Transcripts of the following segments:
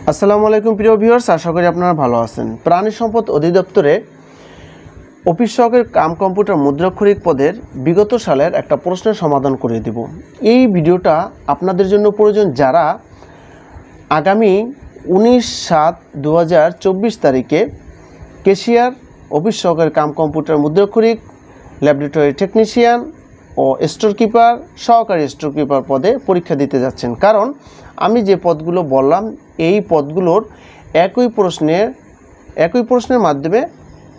আসসালামু আলাইকুম প্রিয় ভিউয়ার্স, আশা করি আপনারা ভালো আছেন। প্রাণী সম্পদ অধিদপ্তরে অফিস সহকারী কাম কম্পিউটার মুদ্রাক্ষরিক পদের বিগত সালের একটা প্রশ্নের সমাধান করে দিব। এই ভিডিওটা আপনাদের জন্য প্রয়োজন যারা আগামী 19/7/2024 তারিখে ক্যাশিয়ার, অফিস সহকারী কাম কম্পিউটার মুদ্রাক্ষরিক, ল্যাবরেটরি টেকনিশিয়ান ও স্টোর কিপার, সহকারী স্টোর কিপার পদে পরীক্ষা দিতে যাচ্ছেন। কারণ আমি যে পদগুলো বললাম এই পদগুলোর একই প্রশ্নের মাধ্যমে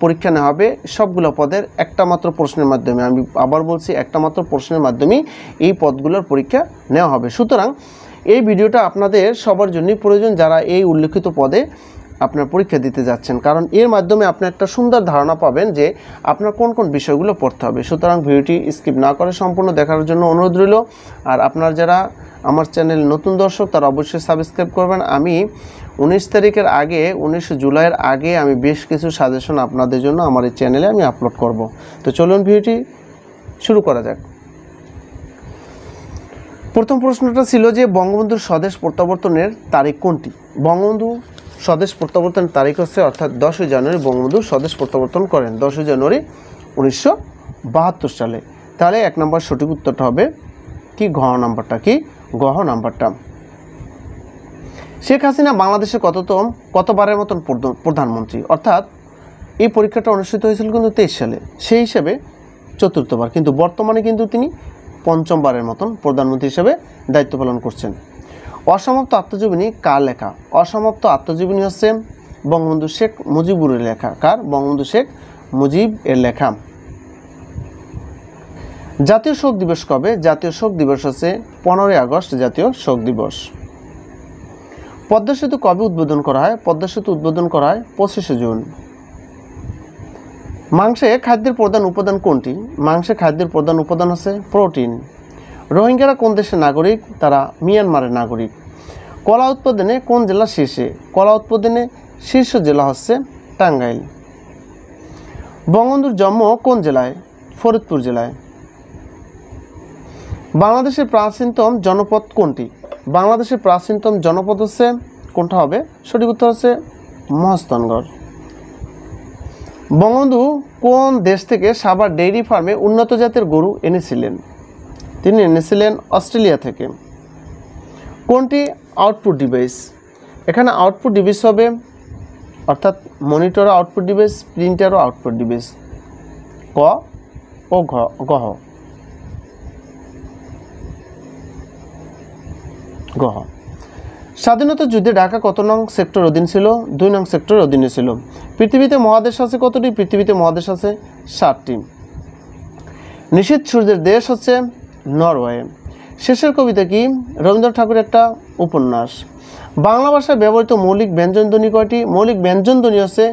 পরীক্ষা নেওয়া হবে। সবগুলো পদের একটা মাত্র প্রশ্নের মাধ্যমে, আমি আবার বলছি, একটা মাত্র প্রশ্নের মাধ্যমেই এই পদগুলোর পরীক্ষা নেওয়া হবে। সুতরাং এই ভিডিওটা আপনাদের সবার জন্যই প্রয়োজন যারা এই উল্লেখিত পদে আপনার পরীক্ষা দিতে যাচ্ছেন, কারণ এর মাধ্যমে আপনি একটা সুন্দর ধারণা পাবেন যে আপনার কোন কোন বিষয়গুলো পড়তে হবে। সুতরাং ভিডিওটি স্কিপ না করে সম্পূর্ণ দেখার জন্য অনুরোধ রইল। আর আপনার যারা আমার চ্যানেল নতুন দর্শক তারা অবশ্যই সাবস্ক্রাইব করবেন। আমি 19 তারিখের আগে, 19 জুলাইয়ের আগে আমি বেশ কিছু সাজেশন আপনাদের জন্য আমার এই চ্যানেলে আমি আপলোড করব। তো চলুন ভিডিওটি শুরু করা যাক। প্রথম প্রশ্নটা ছিল যে বঙ্গবন্ধুর স্বদেশ প্রত্যাবর্তনের তারিখ কোনটি? বঙ্গবন্ধু স্বদেশ প্রত্যাবর্তনের তারিখ হচ্ছে অর্থাৎ 10ই জানুয়ারি বঙ্গবন্ধু স্বদেশ প্রত্যাবর্তন করেন, 10ই জানুয়ারি 1972 সালে। তাহলে 1 নম্বর সঠিক উত্তরটা হবে কি? নাম্বারটা কি? নাম্বারটা। শেখ হাসিনা বাংলাদেশের কতবারের মতন প্রধানমন্ত্রী? অর্থাৎ এই পরীক্ষাটা অনুষ্ঠিত হয়েছিল কিন্তু 23 সালে, সেই হিসেবে চতুর্থবার, কিন্তু বর্তমানে কিন্তু তিনি পঞ্চমবারের মতন প্রধানমন্ত্রী হিসেবে দায়িত্ব পালন করছেন। অসমাপ্ত আত্মজীবনী কার লেখা? অসমাপ্ত আত্মজীবনী হচ্ছে বঙ্গবন্ধু শেখ মুজিবুরের লেখা। কার? বঙ্গবন্ধু শেখ মুজিব এর লেখা। জাতীয় শোক দিবস কবে? জাতীয় শোক দিবস হচ্ছে 15ই আগস্ট, জাতীয় শোক দিবস। পদ্মা সেতু কবে উদ্বোধন করা হয়? পদ্মা সেতু উদ্বোধন করা হয় 25শে জুন। মাংসে খাদ্যের প্রধান উপাদান কোনটি? মাংসে খাদ্যের প্রধান উপাদান হচ্ছে প্রোটিন। রোহিঙ্গারা কোন দেশের নাগরিক? তারা মিয়ানমারের নাগরিক। কলা উৎপাদনে কোন জেলা শীর্ষে? কলা উৎপাদনে শীর্ষ জেলা হচ্ছে টাঙ্গাইল। বঙ্গবন্ধুর জন্ম কোন জেলায়? ফরিদপুর জেলায়। বাংলাদেশের প্রাচীনতম জনপদ কোনটি? বাংলাদেশের প্রাচীনতম জনপদ হচ্ছে কোনটা হবে? সঠিক উত্তর হচ্ছে মহাস্থানগড়। বঙ্গবন্ধু কোন দেশ থেকে সাভার ডেইরি ফার্মে উন্নত জাতের গরু এনেছিলেন? তিনি এনেছিলেন অস্ট্রেলিয়া থেকে। কোনটি আউটপুট ডিভাইস? এখানে আউটপুট ডিভাইস হবে অর্থাৎ মনিটরও আউটপুট ডিভাইস, প্রিন্টারও আউটপুট ডিভাইস। ক ও গহ। স্বাধীনতা যুদ্ধে ঢাকা কত নং সেক্টর অধীন ছিল? 2 নং সেক্টর অধীনে ছিল। পৃথিবীতে মহাদেশ আছে কতটি? পৃথিবীতে মহাদেশ আছে 7টি। নিশীথ সূর্যের দেশ হচ্ছে নরওয়ে। শেষের কবিতা কি? রবীন্দ্রনাথ ঠাকুরের একটা উপন্যাস। বাংলা ভাষায় ব্যবহৃত মৌলিক ব্যঞ্জনধ্বনি কয়টি? মৌলিক ব্যঞ্জনধ্বনি হচ্ছে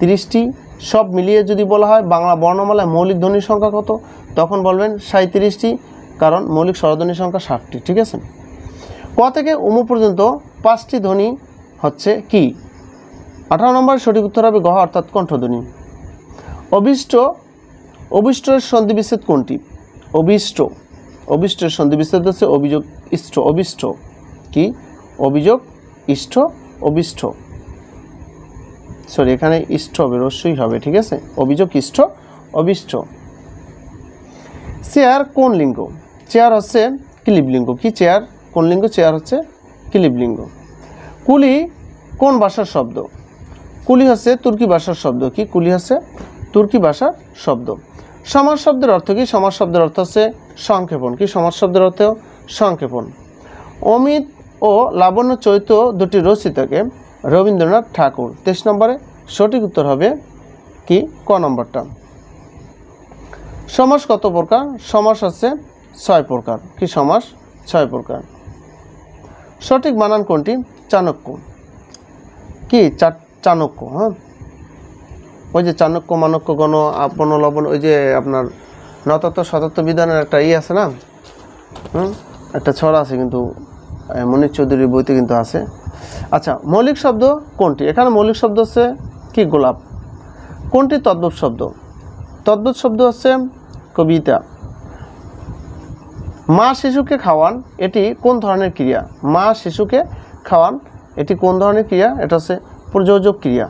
30টি। সব মিলিয়ে যদি বলা হয় বাংলা বর্ণমালায় মৌলিক ধ্বনির সংখ্যা কত, তখন বলবেন 37টি, কারণ মৌলিক স্বরধ্বনির সংখ্যা 60টি। ঠিক আছে। ক থেকে উম পর্যন্ত 5টি ধ্বনি হচ্ছে কি? 18 নম্বর সঠিক উত্তর হবে গহ অর্থাৎ কণ্ঠধ্বনি। অভিষ্টের সন্ধিবিচ্ছেদ কোনটি? অভিষ্টের সন্ধিবিচ্ছেদ হচ্ছে অভিযোগ ইষ্ট। অভিষ্ট কি? অভিযোগ ইষ্ট, অভিষ্ট, সরি এখানে ইষ্ট হবে, রস্যই হবে। ঠিক আছে, অভিযোগ ইষ্ট, অভিষ্ট। চেয়ার কোন লিঙ্গ? চেয়ার হচ্ছে ক্লিব লিঙ্গ। কি চেয়ার কোন লিঙ্গ? চেয়ার হচ্ছে ক্লিব লিঙ্গ। কুলি কোন ভাষার শব্দ? কুলি হচ্ছে তুর্কি ভাষার শব্দ। কি? কুলি হচ্ছে তুর্কি ভাষার শব্দ। সমাজ শব্দের অর্থ কি? সমাজ শব্দের অর্থ হচ্ছে সংক্ষেপণ। কি? সমাজ শব্দের অর্থ সংক্ষেপণ। অমিত ও লাবণ্য চৈত্র দুটি রচিতাকে রবীন্দ্রনাথ ঠাকুর। 23 নম্বরে সঠিক উত্তর হবে কি? ক নম্বরটা। সমাস কত প্রকার? সমাস হচ্ছে 6 প্রকার। কি? সমাস 6 প্রকার। সঠিক বানান কোনটি? চাণক্য। কি? চাণক্য। হ্যাঁ, ওই যে চাণক্য, মাণক্য, গণ, আপন, লবণ, ওই যে আপনার নতত্ব শতত্ব বিধানের একটা আছে না, একটা ছড়া আছে, কিন্তু মনির চৌধুরীর বইতে কিন্তু আছে। আচ্ছা, মৌলিক শব্দ কোনটি? এখানে মৌলিক শব্দ হচ্ছে কি? গোলাপ। কোনটি তদ্ভব শব্দ? তদ্ভব শব্দ হচ্ছে কবিতা। মা শিশুকে খাওয়ান, এটি কোন ধরনের ক্রিয়া? মা শিশুকে খাওয়ান, এটি কোন ধরনের ক্রিয়া? এটা হচ্ছে প্রযোজক ক্রিয়া।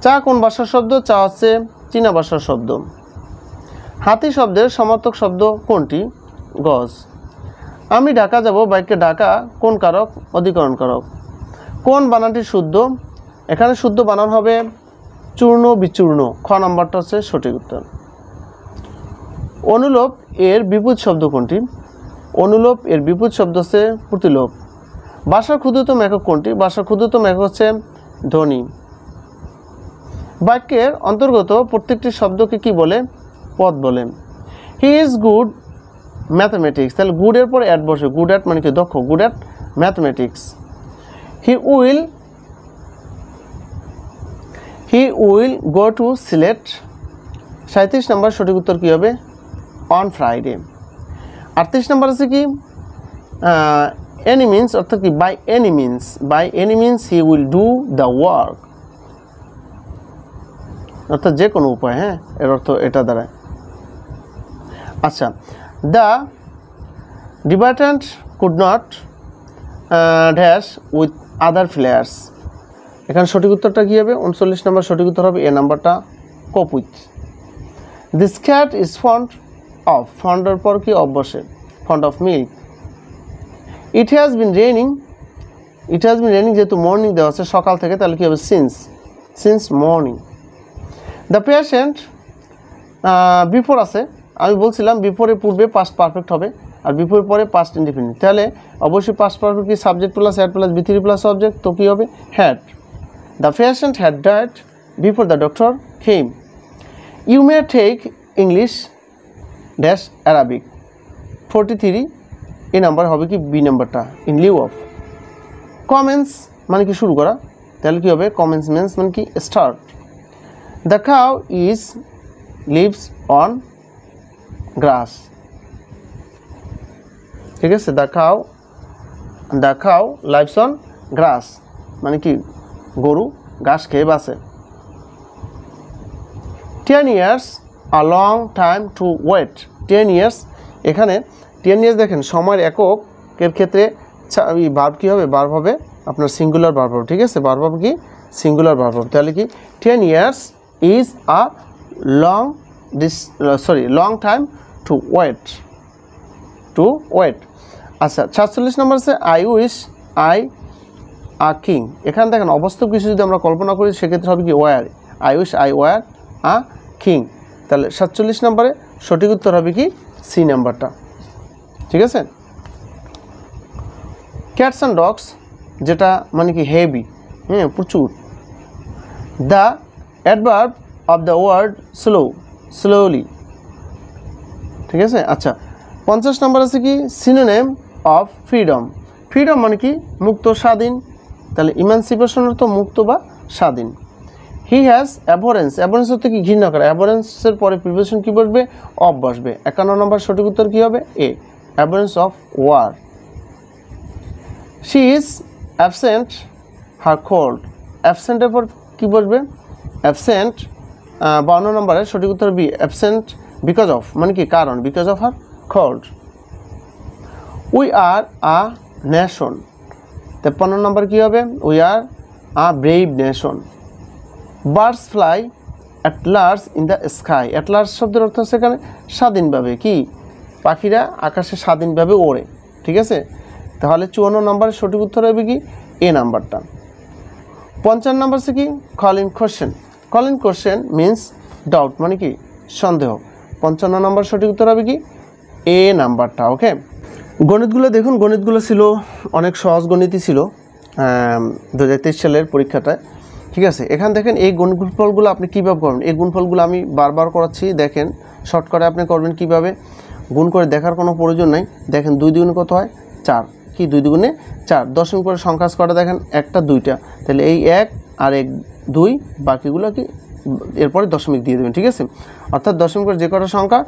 চা কোন ভাষার শব্দ? চা হচ্ছে চীনা ভাষার শব্দ। হাতি শব্দের সমার্থক শব্দ কোনটি? গজ। আমি ঢাকা যাব বাক্যে ঢাকা কোন কারক? অধিকরণ কারক। কোন বানানটি শুদ্ধ? এখানে শুদ্ধ বানান হবে চূর্ণ বিচূর্ণ। খ নাম্বারটা হচ্ছে সঠিক উত্তর। অনুলোপ এর বিপরীত শব্দ কোনটি? অনুলোপ এর বিপরীত শব্দ হচ্ছে প্রতিলোপ। ভাষার ক্ষুদ্রতম একক কোনটি? ভাষার ক্ষুদ্রতম একক হচ্ছে ধ্বনি। বাক্যের অন্তর্গত প্রত্যেকটি শব্দকে কি বলে? পদ বলে। হি ইজ গুড ম্যাথমেটিক্স, তাহলে গুড এর পর অ্যাট বসে। গুড অ্যাট মানে কি? দক্ষ। Good at mathematics. He will go to Sylhet. 37 নম্বর সঠিক উত্তর কী হবে? On Friday. 38 নম্বর আছে কি? এনি মিনস, অর্থাৎ কি? By any means. By any means he will do the work, অর্থাৎ যে কোনো উপায়। হ্যাঁ, এর অর্থ এটা দাঁড়ায়। আচ্ছা, the debutant could not dash with other players. এখানে সঠিক উত্তরটা কী হবে? 39 নম্বর সঠিক উত্তর হবে এ নাম্বারটা, cope with. This cat is fond of. ফন্ডের পর কি অফ বসে? Fond of milk. It has been raining. It has been raining যেহেতু মর্নিং দেওয়া আছে সকাল থেকে, তাহলে কী হবে? Since morning. The patient before আছে, আমি বলছিলাম বিফোরের পূর্বে পাস্ট পারফেক্ট হবে, আর বিফোরের পরে পাস্ট ইনডিফিনিট। তাহলে অবশ্যই পাস্ট পারফেক্ট কি? সাবজেক্ট প্লাস হ্যাড প্লাস বি3 প্লাস অবজেক্ট, তো কী হবে? Had. The patient had died before the doctor came. You may take English dash Arabic. 43 এই নাম্বার হবে কি? বি নাম্বারটা, ইন লিউ অফ। কমেন্স মানে কি? শুরু করা, তাহলে কী হবে? কমেন্সমেন্স মানে কি? Start. The cow is leaves on grass. ঠিক আছে, the cow lives on grass মানে কি? গরু ঘাস খেয়ে বাঁচে। 10 years a long time to wait। 10 years, এখানে 10 years দেখেন সময়ের এককের ক্ষেত্রে ভার্ব কী হবে? ভার্ব হবে আপনার সিঙ্গুলার ভার্ব হবে। ঠিক আছে, ভার্ব হবে কি? সিঙ্গুলার ভার্ব হবে। তাহলে কি? 10 years is a long time to wait. আচ্ছা, 46 নম্বর আছে I wish I a king. এখানে দেখেন অবাস্তব কিছু যদি আমরা কল্পনা করি সেক্ষেত্রে হবে কি? Were. I wish I were a king. তাহলে 47 নম্বরে সঠিক উত্তর হবে কি? সি নাম্বারটা। ঠিক আছে। ক্যাটস অ্যান্ড ডগস যেটা মানে কি? হেভি, হ্যাঁ, প্রচুর। The adverb of the word slowly. ঠিক আছে। আচ্ছা, 50 নম্বর আছে কি? Synonym of freedom. ফ্রিডম মানে কি? মুক্ত, স্বাধীন। তাহলে ইমানসিপেশন অর্থ মুক্ত বা স্বাধীন। He has অ্যাবহরেন্স। অ্যাবহরেন্স হচ্ছে কি? ঘৃণা করা। অ্যাবহরেন্সের পরে প্রিপোজিশন কি বসবে? অফ বসবে। 51 নম্বর সঠিক উত্তর কী হবে? A, abhorrence of war. She is absent her cold. অ্যাবসেন্টের পর কী বসবে? অ্যাবসেন্ট। 52 নম্বরের সঠিক উত্তর বি, অ্যাবসেন্ট বিকজ অফ মানে কি? কারণ, because of her cold. We are a nation. 53 নম্বর কী হবে? We are a brave nation. Birds fly at large in the sky. At large শব্দের অর্থ সেখানে স্বাধীনভাবে কি? পাখিরা আকাশে স্বাধীনভাবে ওড়ে। ঠিক আছে, তাহলে 54 নম্বরের সঠিক উত্তর হবে কি? এ নাম্বারটা। 55 নম্বর সে কি? Call in question. Call in question means doubt মানে কি? সন্দেহ। 55 নম্বর সঠিক উত্তর হবে কি? এ নাম্বারটা। ওকে, গণিতগুলো দেখুন, গণিতগুলো ছিল অনেক সহজ গণিতই ছিল 2023 সালের পরীক্ষাটায়। ঠিক আছে, এখান দেখেন এই গুণফলগুলো আপনি কীভাবে করবেন। এই গুণফলগুলো আমি বারবার করাচ্ছি, দেখেন শর্ট করে আপনি করবেন কীভাবে। গুণ করে দেখার কোনো প্রয়োজন নাই। দেখেন 2 দুগুণে কত হয়? 4। কি 2 দুগুণে 4। দশমিক পরে সংখ্যা কটা দেখেন? 1টা 2টা। তাহলে এই 1 আর 1 2, বাকিগুলো কি এরপরে দশমিক দিয়ে দেবেন। ঠিক আছে, অর্থাৎ দশমিক করে যে কটা সংখ্যা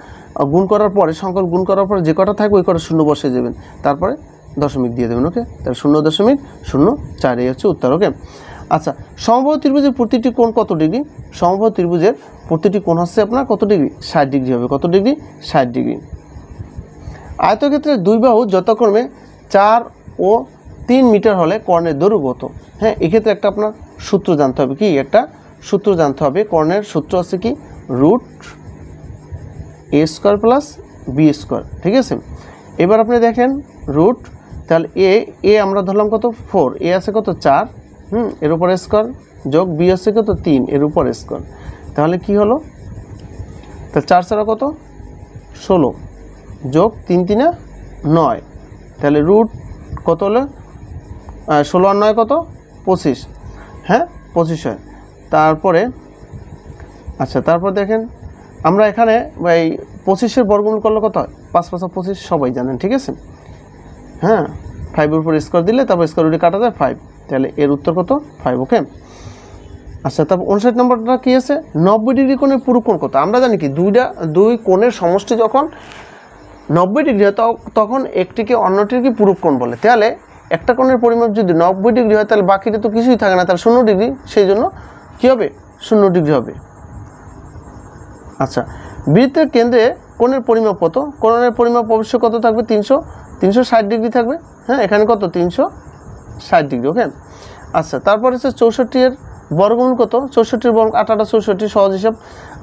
গুণ করার পরে, সংখ্যা গুণ করার পরে যে কটা থাকবে ওই কটা শূন্য বসিয়ে দেবেন, তারপরে দশমিক দিয়ে দেবেন। ওকে, তাহলে 0.04 এই হচ্ছে উত্তর। ওকে, আচ্ছা, সমবাহু ত্রিভুজের প্রতিটি কোণ কত ডিগ্রি? সমবাহু ত্রিভুজের প্রতিটি কোণ হচ্ছে আপনার কত ডিগ্রি? 60 ডিগ্রি হবে। কত ডিগ্রি? 60 ডিগ্রি। আয়তক্ষেত্রের দুই বাহু যথাক্রমে 4 ও 3 মিটার হলে কর্ণের দৈর্ঘ্য কত? হ্যাঁ, এক্ষেত্রে একটা আপনার সূত্র জানতে হবে। কি একটা সূত্র জানতে হবে? কর্ণের সূত্র আছে কি √a² প্লাস b², ঠিক আছে। এবার আপনি দেখেন রুট, তাহলে এ আমরা ধরলাম কত 4, এ আছে কত 4, এর উপর স্কোয়ার, যোগ বি আছে কত 3, এর উপর স্কোয়ার, তাহলে কি হলো? তাহলে 4 ছাড়া কত 16, যোগ 3 3 9, তাহলে রুট কত হলো 16 আর 9 কত 25, হ্যাঁ 25 হয়। তারপরে আচ্ছা, তারপর দেখেন আমরা এখানে এই 25-এর বর্গমূল করলে কত হয়? 5 5 25, সবাই জানেন, ঠিক আছে। হ্যাঁ, 5-এর উপর স্কোয়ার দিলে তারপর স্কোয়ার রুটে কাটা যায় 5, তাহলে এর উত্তর কত 5, ওকে। আচ্ছা, তারপর 59 নম্বরটা কি আছে? 90 ডিগ্রি কোণের পুরো কোণ কত? আমরা জানি কি দুই কোণের সমষ্টি যখন 90 ডিগ্রি হয় তখন একটিকে অন্যটির কি পুরো কোণ বলে। তাহলে একটা কোণের পরিমাপ যদি 90 ডিগ্রি হয় তাহলে বাকিটা তো কিছুই থাকে না, তাহলে 0 ডিগ্রি, সেই জন্য কী হবে 0 ডিগ্রি হবে। আচ্ছা, বৃত্তের কেন্দ্রে কোণের পরিমাপ কত? কোণের পরিমাপ অবশ্যই কত থাকবে? 360 ডিগ্রি থাকবে। হ্যাঁ, এখানে কত 360 ডিগ্রি, ওকে। আচ্ছা, তারপর হচ্ছে 64-এর বর্গমূল কত? 64-এর বর্গ 8 8 64, সহজ হিসাব।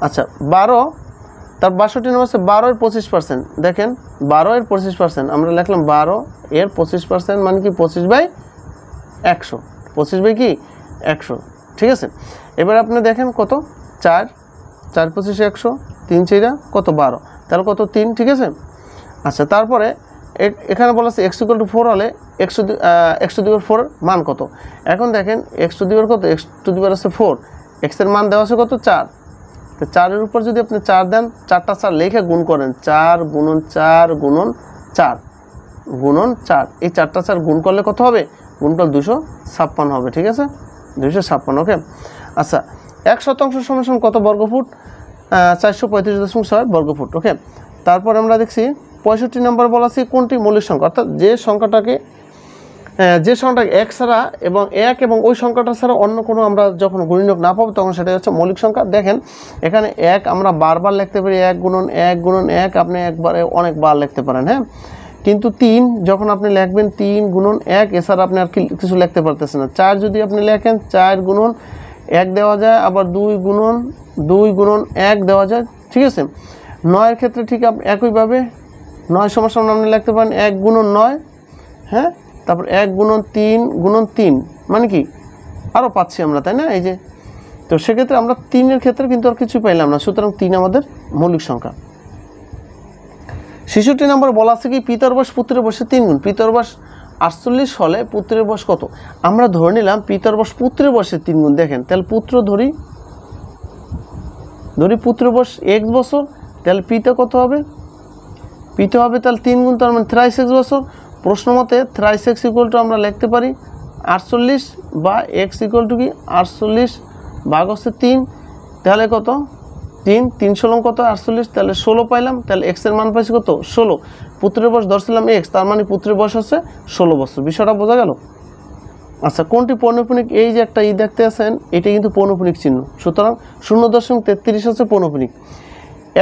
আচ্ছা, 12, তার 62 নম্বর আছে 12-এর 25%। দেখেন 12-এর 25% আমরা লিখলাম 12-এর 25% মানে কি 25/100, 25/100, ঠিক আছে। এবার আপনি দেখেন কত 4 4 25 100, 3 4 কত 12, তাহলে কত 3, ঠিক আছে। আচ্ছা, তারপরে এখানে বলা আছে x=4 হলে x⁴ মান কত? এখন দেখেন x⁴ কত? x⁴ আছে 4, x এর মান দেওয়া আছে কত 4, তো 4-এর উপর যদি আপনি 4 দেন, 4টা 4 লিখে গুণ করেন, 4 গুণন 4 গুণন 4 গুণন 4, এই 4টা 4 গুণ করলে কত হবে? গুণফল 256 হবে, ঠিক আছে, 256, ওকে। আচ্ছা, 1 শতাংশ কত বর্গফুট? 435.6 বর্গফুট, ওকে। তারপর আমরা দেখছি 65 নম্বর বলা আছে কোনটি মৌলিক সংখ্যা, অর্থাৎ যে সংখ্যাটাকে এক ছাড়া এবং এক এবং ওই সংখ্যাটা ছাড়া অন্য কোনো আমরা যখন গুণিতক না পাবো তখন সেটা হচ্ছে মৌলিক সংখ্যা। দেখেন এখানে এক আমরা বারবার লিখতে পারি, 1 গুণন 1 গুণন 1 আপনি একবারে অনেকবার লিখতে পারেন, হ্যাঁ। কিন্তু 3 যখন আপনি লিখবেন 3 গুণন 1, এছাড়া আপনি আর কিছু লিখতে পারতেছেন না। 4 যদি আপনি লেখেন 4 গুণন 1 দেওয়া যায়, আবার 2 গুণন 1 দেওয়া যায়, ঠিক আছে। 9-এর ক্ষেত্রে ঠিক একইভাবে 9 সমান আপনি লিখতে পারেন 1 গুণন 9, হ্যাঁ। তারপর 1 গুণন 3 গুণন 3 মানে কি আরও পাচ্ছি আমরা, তাই না? এই যে, তো সেক্ষেত্রে আমরা 3-এর ক্ষেত্রে কিন্তু আর কিছু পাইলাম না, সুতরাং 3 আমাদের মৌলিক সংখ্যা। 66 নম্বর বলা আছে কি পিতার বয়স পুত্রের বয়সে 3 গুণ। পিতার বয়স 48 হলে পুত্রের বয়স কত? আমরা ধরে নিলাম পিতার বয়স পুত্রের বয়সে 3 গুণ। দেখেন তাহলে পুত্র ধরি পুত্রের বয়স x বছর, তাহলে পিতা কত হবে? পিতা হবে তাহলে 3 গুণ, তার মানে 3x বছর। প্রশ্ন মতে 3x = আমরা লিখতে পারি 48 বা x = কি 48 ভাগ হচ্ছে 3, তাহলে কত 3 3 16 কত 48, তাহলে 16 পাইলাম। তাহলে x এর মান পাইছি কত 16, পুত্রের বয়স ধরছিলাম x, তার মানে পুত্রের বয়স হচ্ছে 16 বছর। বিষয়টা বোঝা গেল? আচ্ছা, কোনটি পৌনঃপুনিক? এই যে একটা দেখতে আছেন, এটা কিন্তু পৌনঃপুনিক চিহ্ন, সুতরাং 0.33 হচ্ছে পৌনঃপুনিক।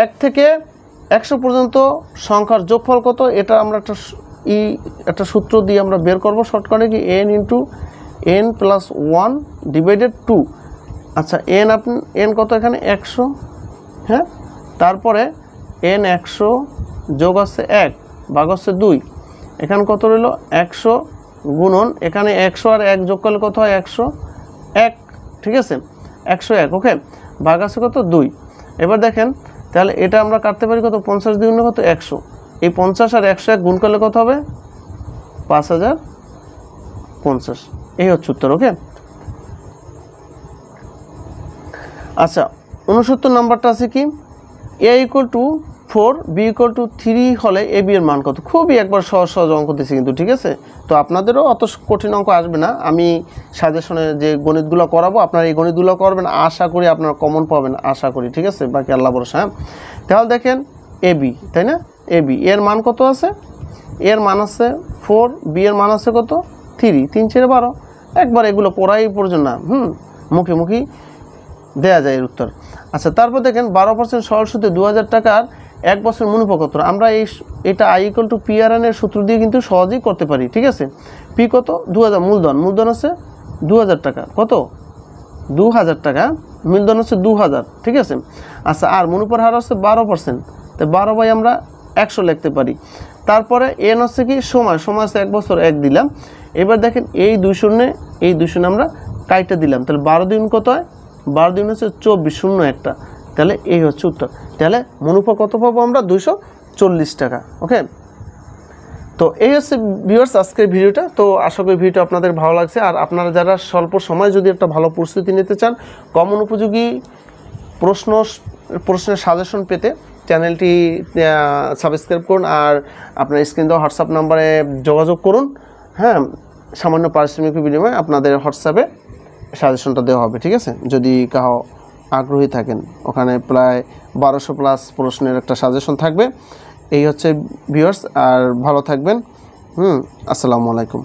1 থেকে 100 পর্যন্ত সংখ্যার যোগফল কত? এটা আমরা একটা সূত্র দিয়ে আমরা বের করব শর্টকাটে, কি n × n + 1 / 2। আচ্ছা, n কত এখানে 100, হ্যাঁ। তারপরে n 100 যোগ হচ্ছে 1 ভাগ হচ্ছে 2, এখানে কত রইল 100 গুণন এখানে 100 আর 1 যোগ করলে কত হয় 101, ঠিক আছে, 101, ওকে, ভাগ আছে কত 2। এবার দেখেন তাহলে এটা আমরা কাটতে পারি কত 50 × 2 কত 100, এই 50 আর 101 গুণ করলে কত হবে 5050, এই হচ্ছে উত্তর, ওকে। আচ্ছা, 69 নম্বরটা আছে কি a = 4 b = 3 হলে ab এর মান কত? খুবই একবার সহজ অঙ্ক দিয়েছি কিন্তু, ঠিক আছে। তো আপনাদেরও অত কঠিন অঙ্ক আসবে না, আমি সাজেশনে যে গণিতগুলো করাবো আপনারা এই গণিতগুলো করবেন, আশা করি আপনারা কমন পাবেন, আশা করি, ঠিক আছে, বাকি আল্লাহ ভরসা, হ্যাঁ। তাহলে দেখেন ab, তাই না, ab এর মান কত আছে? এর মান আছে 4, b এর মান আছে কত 3, 3 4 12, একবার এগুলো পড়াই প্রয়োজন না, মুখে দেয়া যায় এর উত্তর। আচ্ছা, তারপর দেখেন 12% সরল সুদে 2000 টাকার 1 বছর মুনাফা কত, আমরা এটা I = PRN এর সূত্র দিয়ে কিন্তু সহজেই করতে পারি, ঠিক আছে। পি কত, 2000, মূলধন আছে 2000 টাকা, কত 2000 টাকা, মূলধন হচ্ছে 2000, ঠিক আছে। আচ্ছা, আর মুনাফার হার হচ্ছে 12%, তো 12 আমরা 100 লিখতে পারি। তারপরে এন হচ্ছে কি সময় হচ্ছে 1 বছর 1 দিলাম। এবার দেখেন এই 2 শূন্য আমরা কাইটা দিলাম, তাহলে 12 দ্বিগুণ কত হয়, 12 দ্বিগুণ হচ্ছে 24, শূন্য একটা, তাহলে এই হচ্ছে উত্তর। তাহলে মুনাফা কত পাবো আমরা, 240 টাকা। ওকে, তো এই হচ্ছে ভিউয়ার্স আজকের ভিডিওটা। তো আশা করি ভিডিওটা আপনাদের ভালো লাগছে। আর আপনারা যারা স্বল্প সময় যদি একটা ভালো প্রস্তুতি নিতে চান, কমন উপযোগী প্রশ্নের সাজেশন পেতে চ্যানেলটি সাবস্ক্রাইব করুন, আর আপনার স্ক্রিন দেওয়া হোয়াটসঅ্যাপ নাম্বারে যোগাযোগ করুন। হ্যাঁ, সামান্য পারিশ্রমিকের বিনিময়ে আপনাদের হোয়াটসঅ্যাপে সাজেশনটা দেওয়া হবে, ঠিক আছে। যদি কাহো আগ্রহী থাকেন, ওখানে প্রায় 1200+ প্রশ্নের একটা সাজেশন থাকবে। এই হচ্ছে ভিউয়ার্স, আর ভালো থাকবেন। আসসালামু আলাইকুম।